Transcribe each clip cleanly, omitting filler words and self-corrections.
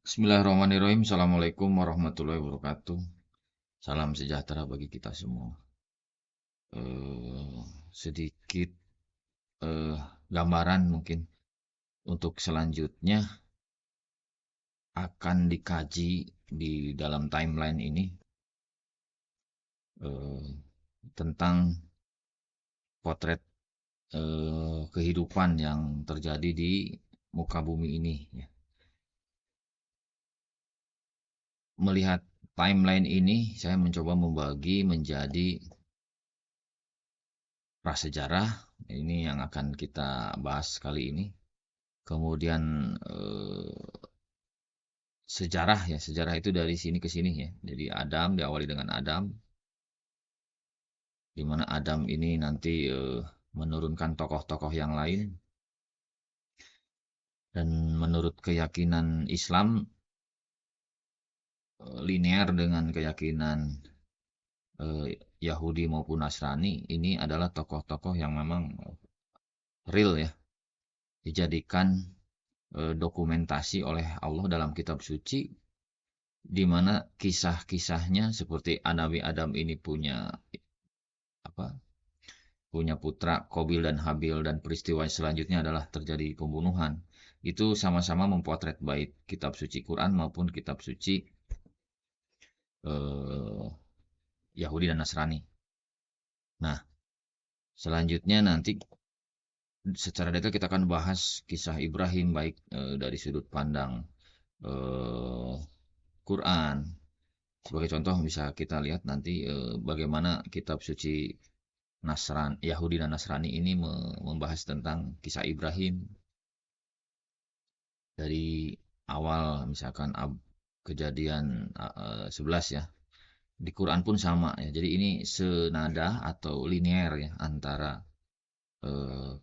Bismillahirrahmanirrahim. Assalamualaikum warahmatullahi wabarakatuh. Salam sejahtera bagi kita semua. Sedikit eh, gambaran mungkin untuk selanjutnya akan dikaji di dalam timeline ini eh, tentang potret kehidupan yang terjadi di muka bumi ini. Ya. Melihat timeline ini, saya mencoba membagi menjadi prasejarah. Ini yang akan kita bahas kali ini. Kemudian sejarah ya, sejarah itu dari sini ke sini ya. Jadi Adam diawali dengan Adam, di mana Adam ini nanti menurunkan tokoh-tokoh yang lain dan menurut keyakinan Islam linear dengan keyakinan Yahudi maupun Nasrani ini adalah tokoh-tokoh yang memang real ya, dijadikan dokumentasi oleh Allah dalam kitab suci di mana kisah-kisahnya seperti Nabi Adam ini punya apa punya putra Qabil dan Habil dan peristiwa selanjutnya adalah terjadi pembunuhan. Itu sama-sama memotret baik kitab suci Quran maupun kitab suci eh, Yahudi dan Nasrani. Nah, selanjutnya nanti secara detail kita akan bahas kisah Ibrahim baik dari sudut pandang eh, Quran. Sebagai contoh bisa kita lihat nanti bagaimana kitab suci Yahudi dan Nasrani ini membahas tentang kisah Ibrahim dari awal misalkan kejadian 11 ya. Di Quran pun sama ya. Jadi ini senada atau linear ya antara eh,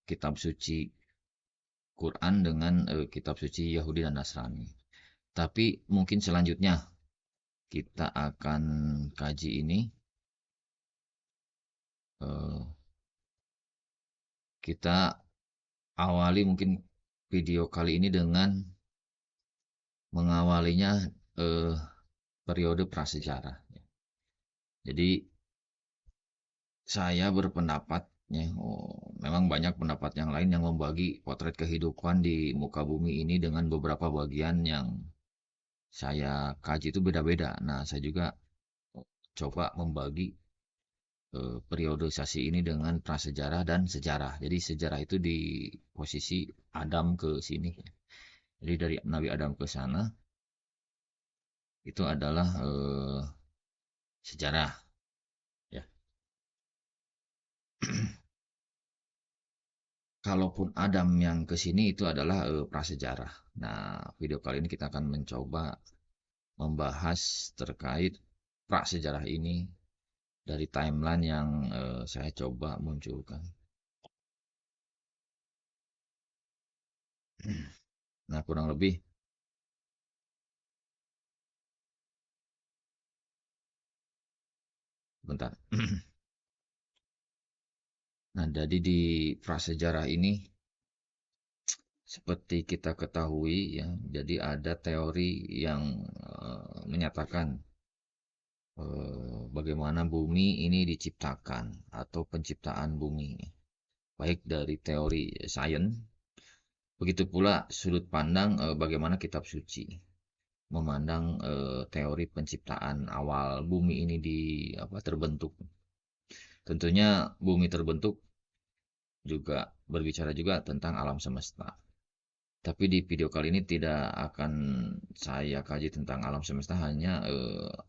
kitab suci Quran dengan kitab suci Yahudi dan Nasrani. Tapi mungkin selanjutnya kita akan kaji ini. eh, Kita awali mungkin video kali ini dengan mengawalinya eh, periode prasejarah. Jadi saya berpendapat ya, memang banyak pendapat yang lain yang membagi potret kehidupan di muka bumi ini dengan beberapa bagian yang saya kaji itu beda-beda. Nah, saya juga coba membagi periodisasi ini dengan prasejarah dan sejarah. Jadi sejarah itu di posisi Adam ke sini. Jadi dari Nabi Adam ke sana itu adalah sejarah ya. Kalaupun Adam yang ke sini itu adalah prasejarah. Nah, video kali ini kita akan mencoba membahas terkait prasejarah ini dari timeline yang saya coba munculkan. Nah, kurang lebih bentar. Nah, jadi di prasejarah ini seperti kita ketahui ya, jadi ada teori yang menyatakan bagaimana bumi ini diciptakan atau penciptaan bumi, baik dari teori sains, begitu pula sudut pandang bagaimana kitab suci memandang teori penciptaan awal bumi ini terbentuk. Tentunya bumi terbentuk juga berbicara juga tentang alam semesta. Tapi di video kali ini tidak akan saya kaji tentang alam semesta, hanya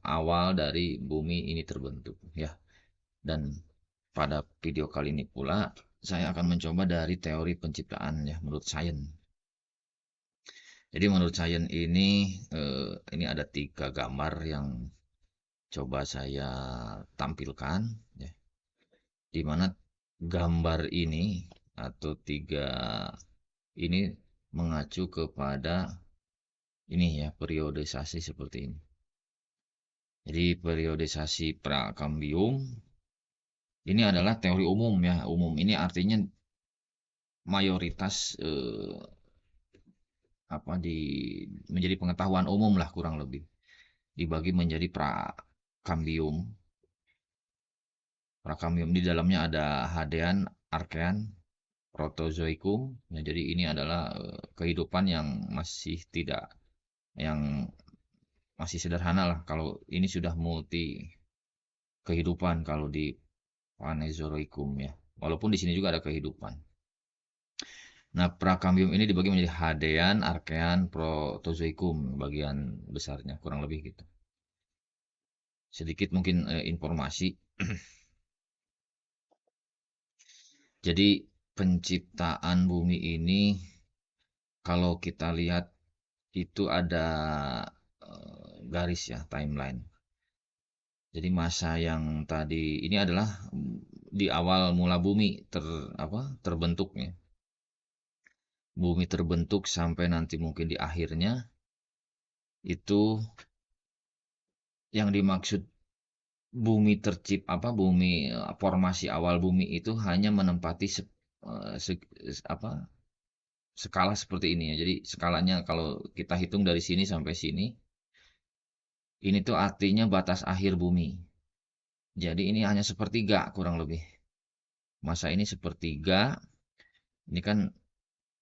awal dari bumi ini terbentuk ya. Dan pada video kali ini pula saya akan mencoba dari teori penciptaan ya menurut sains. Jadi menurut sains ini ada tiga gambar yang coba saya tampilkan ya. Di mana gambar ini atau tiga ini mengacu kepada ini ya periodisasi seperti ini. Jadi periodisasi prakambium ini adalah teori umum ya. Umum ini artinya mayoritas apa menjadi pengetahuan umum lah kurang lebih. Dibagi menjadi prakambium. Prakambium di dalamnya ada Hadean, Archean, Protozoikum. Nah, jadi ini adalah kehidupan yang masih tidak yang masih sederhana lah. Kalau ini sudah multi kehidupan kalau di Phanerozoikum ya. Walaupun di sini juga ada kehidupan. Nah, prakambium ini dibagi menjadi Hadean, Archean, Protozoikum bagian besarnya kurang lebih gitu. Sedikit mungkin informasi. Jadi penciptaan bumi ini kalau kita lihat itu ada garis ya timeline. Jadi masa yang tadi ini adalah di awal mula bumi terbentuknya. Bumi terbentuk sampai nanti mungkin di akhirnya itu yang dimaksud bumi bumi formasi awal bumi itu hanya menempati eh, se- skala seperti ini ya. Jadi skalanya kalau kita hitung dari sini sampai sini, ini tuh artinya batas akhir bumi. Jadi ini hanya sepertiga kurang lebih. Masa ini sepertiga, ini kan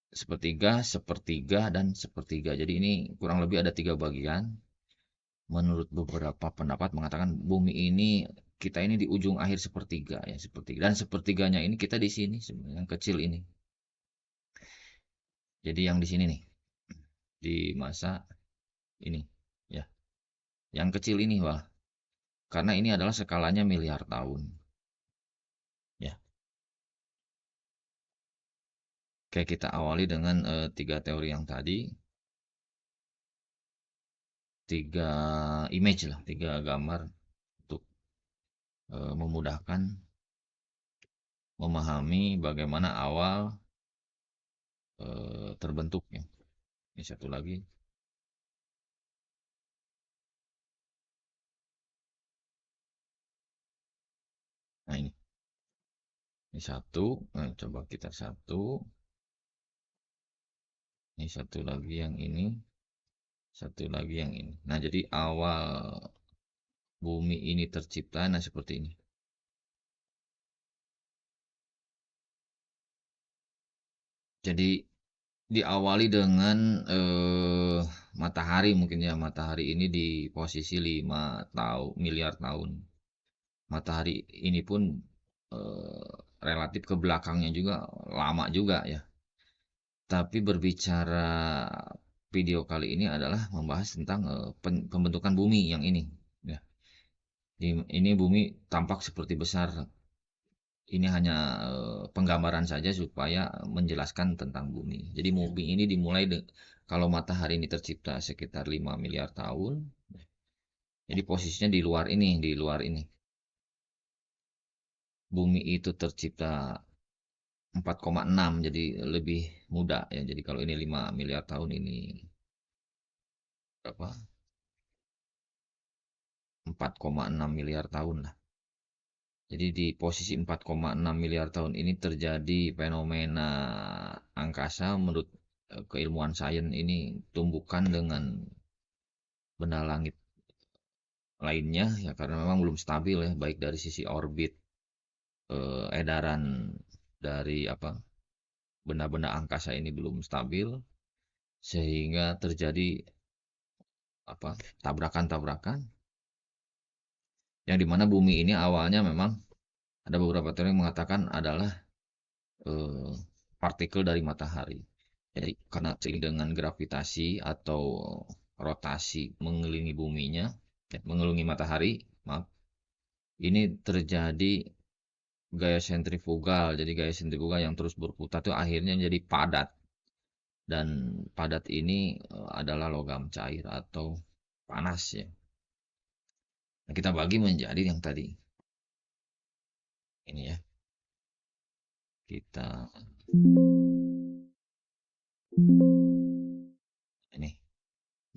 sepertiga, sepertiga, dan sepertiga. Jadi ini kurang lebih ada tiga bagian. Menurut beberapa pendapat mengatakan bumi ini kita ini di ujung akhir sepertiga ya sepertiga dan sepertiganya ini kita di sini sebenarnya yang kecil ini. Jadi yang di sini nih di masa ini ya yang kecil ini wah karena ini adalah skalanya miliar tahun ya. Oke kita awali dengan tiga teori yang tadi tiga image lah tiga gambar untuk memudahkan memahami bagaimana awal terbentuknya. Ini satu lagi. Nah ini satu. Nah, coba kita satu. Ini satu lagi yang ini. Satu lagi yang ini. Nah jadi awal bumi ini tercipta. Nah seperti ini. Jadi diawali dengan matahari mungkin ya. Matahari ini di posisi 5 miliar tahun. Matahari ini pun eh, relatif ke belakangnya juga lama juga ya. Tapi berbicara video kali ini adalah membahas tentang pembentukan bumi yang ini. Ya, ini bumi tampak seperti besar. Ini hanya penggambaran saja supaya menjelaskan tentang bumi. Jadi bumi ini dimulai kalau matahari ini tercipta sekitar 5 miliar tahun. Jadi posisinya di luar ini. Bumi itu tercipta 4,6 jadi lebih muda ya. Jadi kalau ini 5 miliar tahun ini berapa? 4,6 miliar tahun lah. Jadi di posisi 4,6 miliar tahun ini terjadi fenomena angkasa menurut keilmuan sains ini tumbukan dengan benda langit lainnya ya karena memang belum stabil ya baik dari sisi orbit edaran dari benda-benda angkasa ini belum stabil sehingga terjadi tabrakan-tabrakan yang dimana bumi ini awalnya memang ada beberapa teori yang mengatakan adalah eh, partikel dari matahari. Jadi karena seiring dengan gravitasi atau rotasi mengelilingi buminya, mengelilingi matahari, maaf, ini terjadi gaya sentrifugal. Jadi gaya sentrifugal yang terus berputar itu akhirnya jadi padat. Dan padat ini adalah logam cair atau panas ya. Nah, kita bagi menjadi yang tadi ini ya. Kita ini.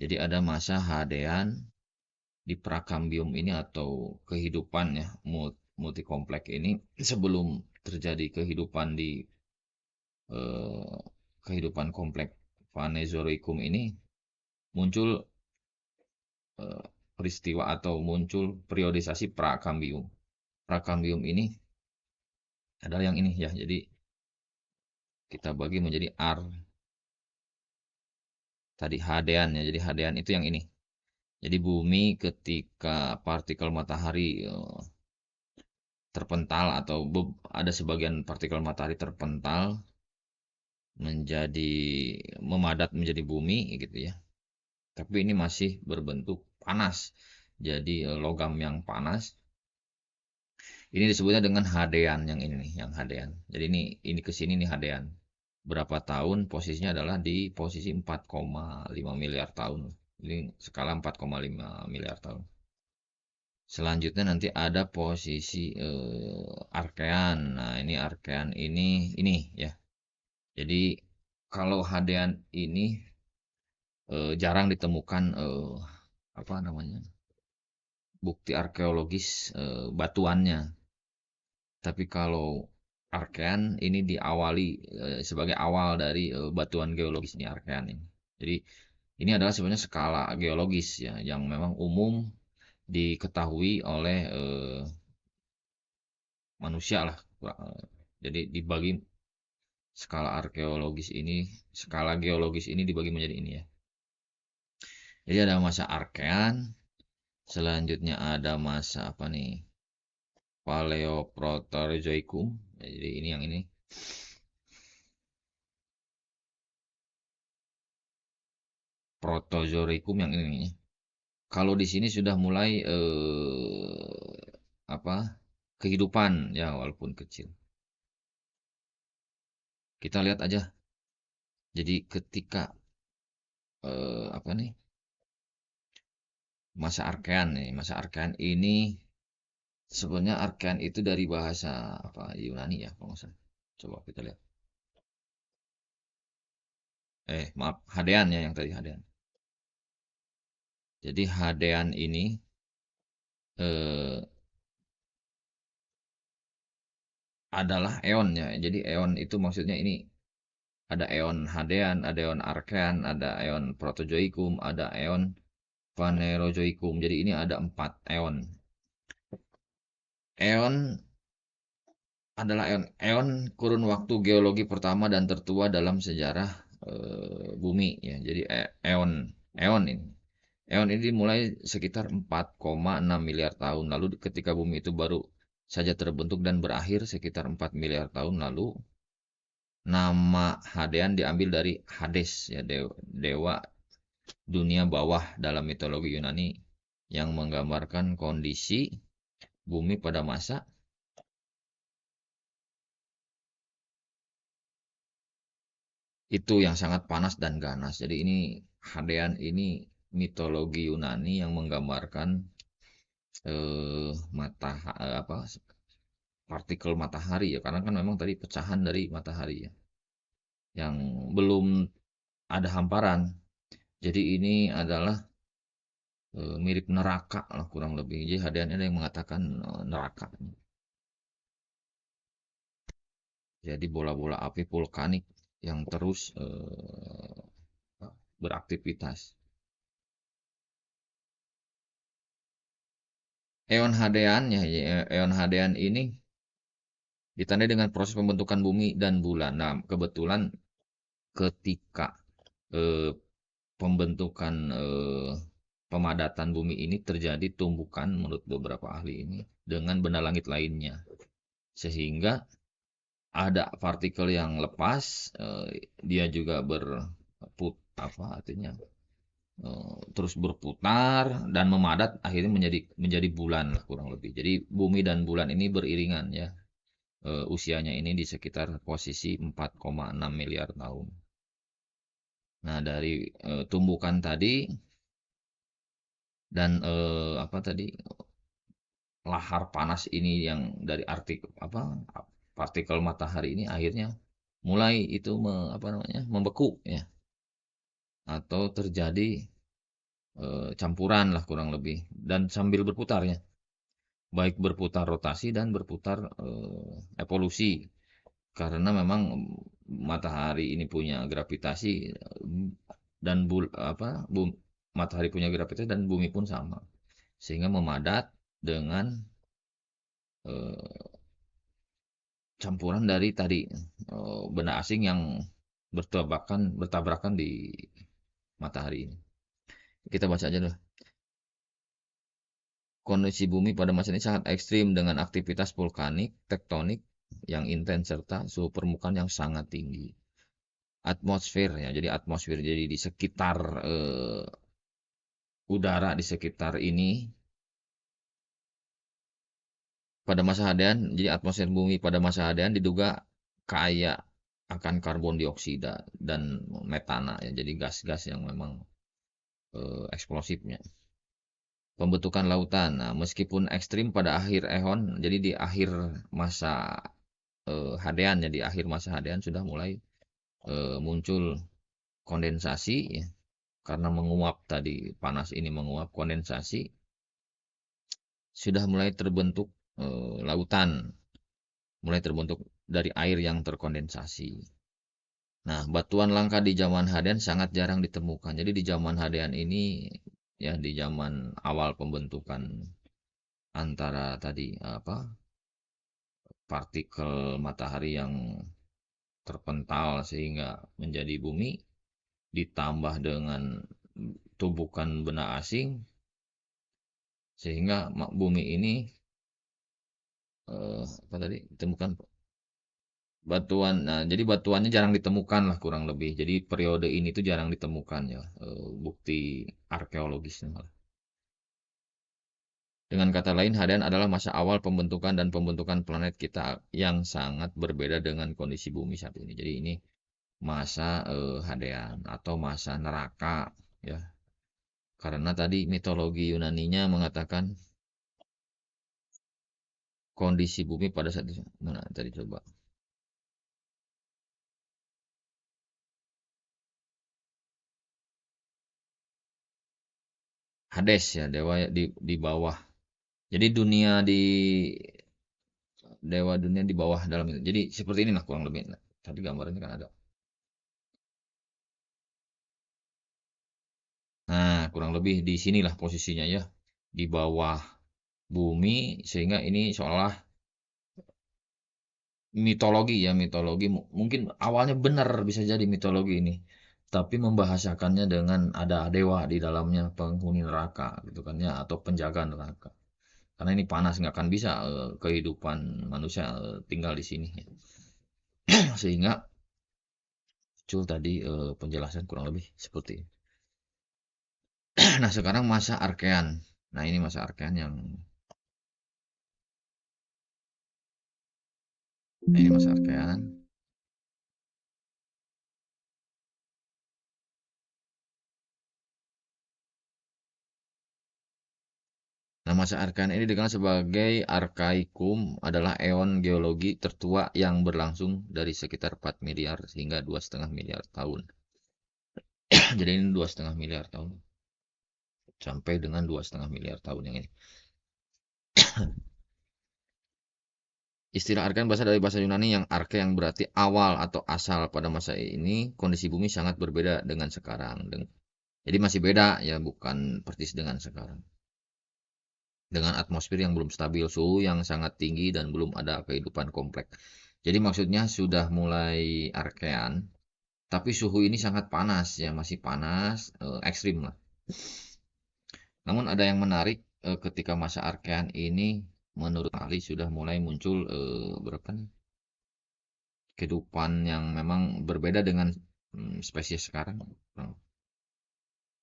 Jadi ada masa Hadean di prakambium ini atau kehidupan ya multikompleks ini sebelum terjadi kehidupan di eh, kehidupan kompleks Fanezoikum ini muncul peristiwa atau muncul periodisasi Prakambium. Prakambium ini adalah yang ini ya. Jadi kita bagi menjadi tadi hadean ya. Jadi hadean itu yang ini. Jadi bumi ketika partikel matahari terpental atau ada sebagian partikel matahari terpental menjadi memadat menjadi bumi gitu ya. Tapi ini masih berbentuk panas. Jadi logam yang panas. Ini disebutnya dengan hadean yang ini nih, yang hadean. Jadi ini ke sini nih hadean. Berapa tahun posisinya adalah di posisi 4,5 miliar tahun. Ini skala 4,5 miliar tahun. Selanjutnya nanti ada posisi Arkean. Nah, ini Arkean ini ya. Jadi kalau hadean ini jarang ditemukan apa namanya? Bukti arkeologis batuannya. Tapi kalau Arkean ini diawali sebagai awal dari batuan geologis ini Arkean ini. Jadi ini adalah sebenarnya skala geologis ya yang memang umum diketahui oleh manusia lah. Jadi dibagi skala geologis ini dibagi menjadi ini ya. Jadi ada masa Arkean, selanjutnya ada masa apa nih? Paleoproterozoikum. Ya, jadi ini yang ini. Protozoikum yang ini. Kalau di sini sudah mulai apa? Kehidupan ya walaupun kecil. Kita lihat aja. Jadi ketika apa nih? Masa Arkean ini sebenarnya Arkean itu dari bahasa apa Yunani ya, kalau nggak salah. Coba kita lihat. Maaf, Hadean ya yang tadi Hadean. Jadi Hadean ini eh, adalah eon ya. Jadi eon itu maksudnya ini ada eon Hadean, ada eon Arkean, ada eon Protozoikum, ada eon Phanerozoikum. Jadi ini ada 4 eon. Eon adalah eon kurun waktu geologi pertama dan tertua dalam sejarah bumi ya. Jadi eon ini. Eon ini dimulai sekitar 4,6 miliar tahun lalu ketika bumi itu baru saja terbentuk dan berakhir sekitar 4 miliar tahun lalu. Nama Hadean diambil dari Hades ya dewa dunia bawah dalam mitologi Yunani yang menggambarkan kondisi bumi pada masa itu yang sangat panas dan ganas. Jadi ini Hadean ini mitologi Yunani yang menggambarkan apa partikel matahari ya karena kan memang tadi pecahan dari matahari ya yang belum ada hamparan. Jadi ini adalah mirip neraka lah kurang lebih. Jadi Hadean ada yang mengatakan neraka. Jadi bola-bola api vulkanik yang terus beraktivitas. Eon Hadean ini ditandai dengan proses pembentukan bumi dan bulan. Nah, kebetulan ketika eh, pembentukan pemadatan bumi ini terjadi tumbukan menurut beberapa ahli ini dengan benda langit lainnya. Sehingga ada partikel yang lepas, dia juga apa artinya terus berputar dan memadat akhirnya menjadi bulan lah kurang lebih. Jadi bumi dan bulan ini beriringan ya. Usianya ini di sekitar posisi 4,6 miliar tahun. Nah, dari tumbukan tadi dan apa tadi lahar panas ini yang dari apa partikel matahari ini akhirnya mulai itu apa namanya membeku ya atau terjadi campuran lah kurang lebih dan sambil berputar ya baik berputar rotasi dan berputar evolusi karena memang matahari ini punya gravitasi dan matahari punya gravitasi dan bumi pun sama, sehingga memadat dengan eh, campuran dari tadi benda asing yang bertabrakan di matahari ini. Kita baca aja dulu. Kondisi bumi pada masa ini sangat ekstrim dengan aktivitas vulkanik, tektonik yang intens serta suhu permukaan yang sangat tinggi. Atmosfer ya, jadi atmosfer jadi di sekitar udara di sekitar ini pada masa hadian, jadi atmosfer bumi pada masa hadian diduga kaya akan karbon dioksida dan metana ya, jadi gas-gas yang memang eksplosifnya. Pembentukan lautan. Nah, meskipun ekstrim pada akhir Ehon, jadi di akhir masa Hadean, ya di akhir masa Hadean sudah mulai muncul kondensasi ya, karena menguap tadi panas ini menguap kondensasi sudah mulai terbentuk lautan, mulai terbentuk dari air yang terkondensasi. Nah, batuan langka di zaman Hadean sangat jarang ditemukan. Jadi di zaman Hadean ini ya di zaman awal pembentukan antara tadi apa partikel matahari yang terpental sehingga menjadi bumi ditambah dengan tumbukan benda asing sehingga bumi ini apa tadi ditemukan batuan. Nah, jadi batuannya jarang ditemukan lah kurang lebih. Jadi periode ini tuh jarang ditemukan ya bukti arkeologisnya malah. Dengan kata lain, Hadean adalah masa awal pembentukan dan pembentukan planet kita yang sangat berbeda dengan kondisi bumi saat ini. Jadi ini masa Hadean atau masa neraka ya. Karena tadi mitologi Yunaninya mengatakan kondisi bumi pada saat itu. Mana tadi coba. Hades ya, dewa di bawah. Jadi dunia di dewa dunia di bawah dalam itu. Jadi seperti inilah kurang lebih. Nah, tadi gambarnya kan ada. Nah, kurang lebih di sinilah posisinya ya. Di bawah bumi sehingga ini seolah mitologi ya, mitologi mungkin awalnya benar bisa jadi mitologi ini. Tapi membahasakannya dengan ada dewa di dalamnya penghuni neraka gitu kan ya atau penjaga neraka. Karena ini panas nggak akan bisa kehidupan manusia tinggal di sini. Sehingga muncul tadi penjelasan kurang lebih seperti ini. Nah sekarang masa Arkean. Nah ini masa Arkean yang nah, ini masa Arkean. Nah masa Arkean ini dikenal sebagai Arkaikum adalah eon geologi tertua yang berlangsung dari sekitar 4 miliar hingga 2,5 miliar tahun. Jadi ini 2,5 miliar tahun sampai dengan 2,5 miliar tahun yang ini. Istilah Arkean berasal dari bahasa Yunani yang arke yang berarti awal atau asal. Pada masa ini kondisi bumi sangat berbeda dengan sekarang. Jadi masih beda ya, bukan persis dengan sekarang. Dengan atmosfer yang belum stabil, suhu yang sangat tinggi dan belum ada kehidupan kompleks. Jadi maksudnya sudah mulai Arkean, tapi suhu ini sangat panas ya, masih panas, ekstrim lah. Namun ada yang menarik ketika masa Arkean ini menurut ahli sudah mulai muncul berapa nih, kehidupan yang memang berbeda dengan spesies sekarang. Nah,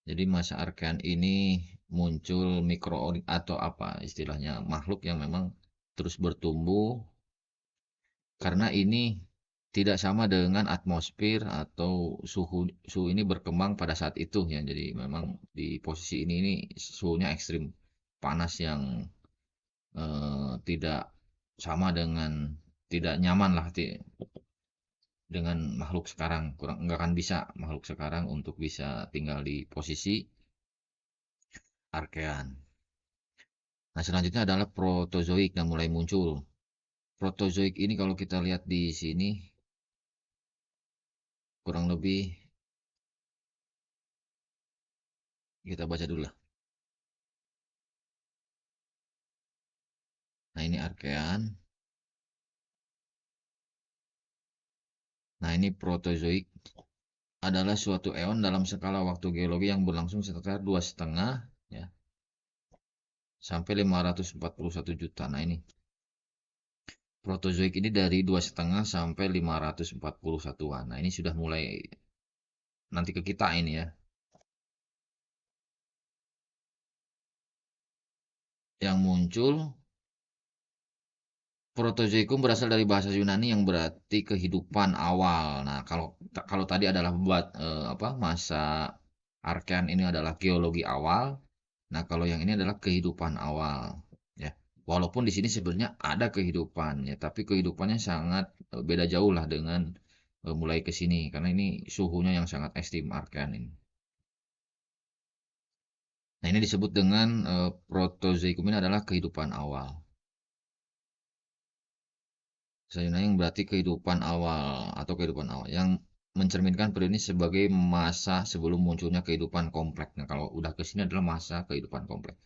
jadi masa Arkean ini muncul mikro atau apa istilahnya makhluk yang memang terus bertumbuh karena ini tidak sama dengan atmosfer atau suhu suhu ini berkembang pada saat itu ya. Jadi memang di posisi ini suhunya ekstrim panas yang tidak sama dengan tidak nyaman lah dengan makhluk sekarang kurang nggak akan bisa makhluk sekarang untuk bisa tinggal di posisi Arkean. Nah selanjutnya adalah Protozoik yang mulai muncul. Protozoik ini kalau kita lihat di sini kurang lebih kita baca dulu lah. Nah, ini Archean. Nah, ini Proterozoik adalah suatu eon dalam skala waktu geologi yang berlangsung sekitar 2,5 ya sampai 541 juta. Nah, ini Proterozoik ini dari 2,5 sampai 541-an. Nah, ini sudah mulai nanti ke kita ini ya. Yang muncul Protozoikum berasal dari bahasa Yunani yang berarti kehidupan awal. Nah, kalau kalau tadi adalah buat apa masa Archean ini adalah geologi awal. Nah, kalau yang ini adalah kehidupan awal, ya. Walaupun di sini sebenarnya ada kehidupan, ya, tapi kehidupannya sangat beda jauh lah dengan mulai ke sini, karena ini suhunya yang sangat ekstrim Archean ini. Nah, ini disebut dengan Protozoikum ini adalah kehidupan awal. Sayuna yang berarti kehidupan awal atau kehidupan awal yang mencerminkan periode ini sebagai masa sebelum munculnya kehidupan kompleks. Nah, kalau udah ke sini adalah masa kehidupan kompleks.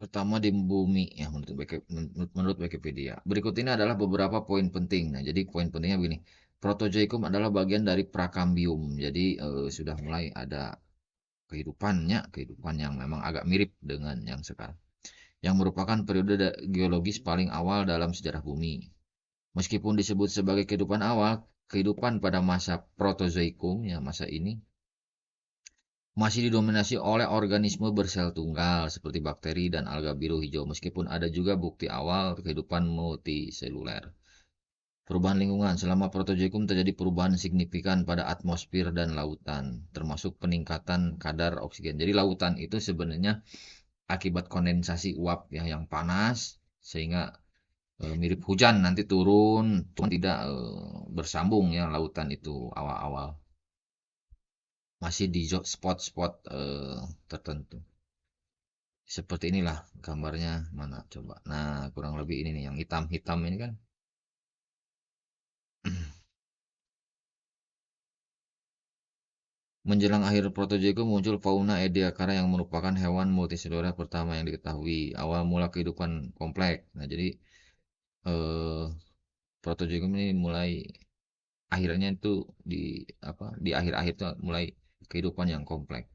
Pertama di bumi ya menurut Wikipedia. Berikut ini adalah beberapa poin penting. Nah, jadi poin pentingnya begini. Protozoikum adalah bagian dari Prakambium. Jadi sudah mulai ada kehidupan yang memang agak mirip dengan yang sekarang. Yang merupakan periode geologis paling awal dalam sejarah bumi. Meskipun disebut sebagai kehidupan awal, kehidupan pada masa Protozoikum, ya masa ini, masih didominasi oleh organisme bersel tunggal seperti bakteri dan alga biru hijau, meskipun ada juga bukti awal kehidupan multiseluler. Perubahan lingkungan. Selama Protozoikum terjadi perubahan signifikan pada atmosfer dan lautan, termasuk peningkatan kadar oksigen. Jadi lautan itu sebenarnya akibat kondensasi uap ya yang panas sehingga mirip hujan nanti turun, cuma tidak bersambung ya lautan itu awal-awal. Masih di spot-spot tertentu. Seperti inilah gambarnya mana coba. Nah, kurang lebih ini nih yang hitam-hitam ini kan. Menjelang akhir Protozoikum muncul fauna Ediacara yang merupakan hewan multiseluler pertama yang diketahui. Awal mula kehidupan kompleks. Nah, jadi eh, Protozoikum ini mulai akhirnya itu di apa di akhir-akhir itu mulai kehidupan yang kompleks.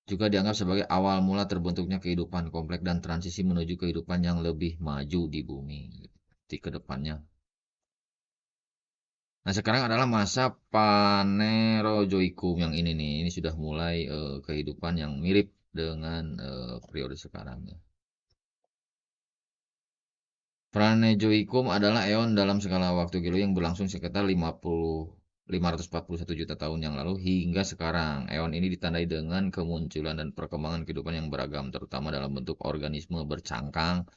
Juga dianggap sebagai awal mula terbentuknya kehidupan kompleks dan transisi menuju kehidupan yang lebih maju di bumi di kedepannya. Nah, sekarang adalah masa Phanerozoikum yang ini nih. Ini sudah mulai kehidupan yang mirip dengan periode sekarang. Pranezoikum adalah eon dalam skala waktu geologi yang berlangsung sekitar 541 juta tahun yang lalu hingga sekarang. Eon ini ditandai dengan kemunculan dan perkembangan kehidupan yang beragam, terutama dalam bentuk organisme bercangkang,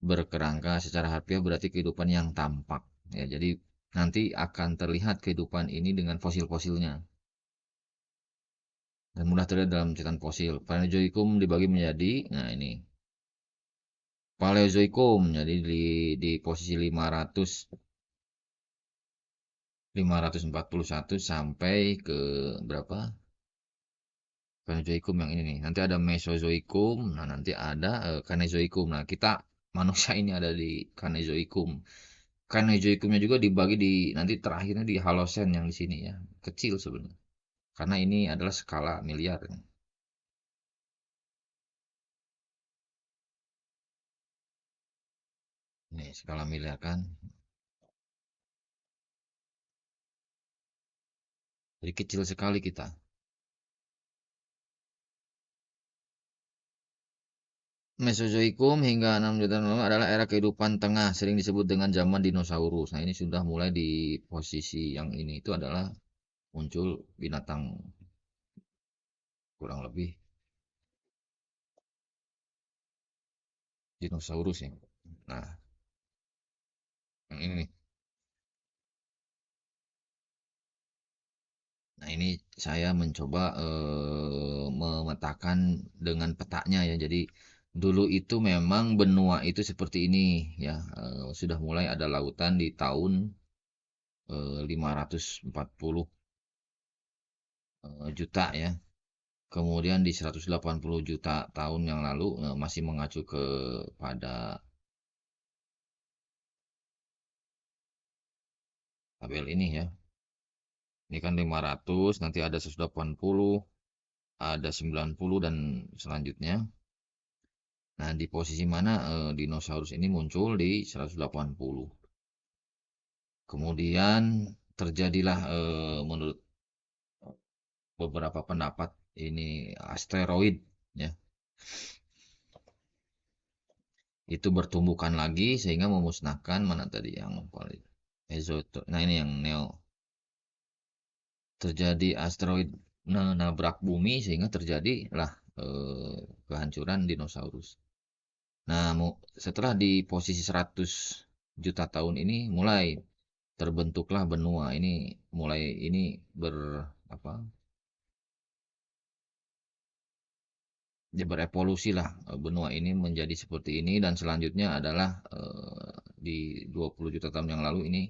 berkerangka. Secara harfiah berarti kehidupan yang tampak. Ya, jadi nanti akan terlihat kehidupan ini dengan fosil-fosilnya dan mudah terlihat dalam catatan fosil. Paleozoikum dibagi menjadi, nah ini Paleozoikum, jadi di posisi 541 sampai ke berapa? Paleozoikum yang ini nih. Nanti ada Mesozoikum, nah nanti ada Kenozoikum. Nah, kita manusia ini ada di Kenozoikum. Kenozoikumnya juga dibagi di nanti terakhirnya di Halosen yang di sini ya. Kecil sebenarnya. Karena ini adalah skala miliar. Ini skala miliar kan. Jadi kecil sekali kita. Mesozoikum hingga 6 juta tahun lalu adalah era kehidupan tengah, sering disebut dengan zaman dinosaurus. Nah, ini sudah mulai di posisi yang ini itu adalah muncul binatang kurang lebih dinosaurus ya. Nah, yang ini nih. Nah, ini saya mencoba memetakan dengan petanya ya. Jadi Dulu itu memang benua itu seperti ini ya, sudah mulai ada lautan di tahun 540 juta ya. Kemudian di 180 juta tahun yang lalu masih mengacu pada tabel ini ya. Ini kan 500, nanti ada 180, ada 90 dan selanjutnya. Nah, di posisi mana dinosaurus ini muncul di 180. Kemudian terjadilah menurut beberapa pendapat ini asteroid ya. Itu bertumbuhkan lagi sehingga memusnahkan mana tadi yang paling Nah, ini yang neo terjadi asteroid menabrak bumi sehingga terjadilah kehancuran dinosaurus. Nah, setelah di posisi 100 juta tahun ini mulai terbentuklah benua ini mulai ini apa dia berevolusi lah benua ini menjadi seperti ini dan selanjutnya adalah di 20 juta tahun yang lalu ini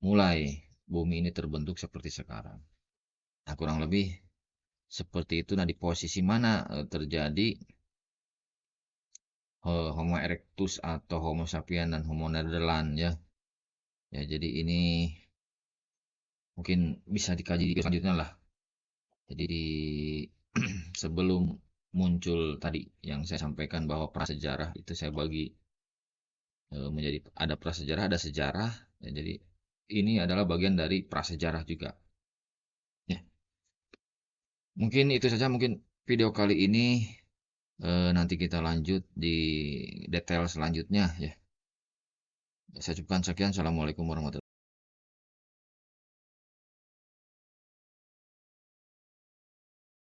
mulai bumi ini terbentuk seperti sekarang. Nah, kurang lebih seperti itu. Nah, di posisi mana terjadi Homo erectus atau Homo sapiens dan Homo nederland ya. Ya, jadi ini mungkin bisa dikaji selanjutnya lah. Jadi sebelum muncul tadi yang saya sampaikan bahwa prasejarah itu saya bagi menjadi ada prasejarah, ada sejarah. Ya, jadi ini adalah bagian dari prasejarah juga. Ya, mungkin itu saja mungkin video kali ini nanti kita lanjut di detail selanjutnya ya. Saya ucapkan sekian. Assalamualaikum warahmatullahi wabarakatuh.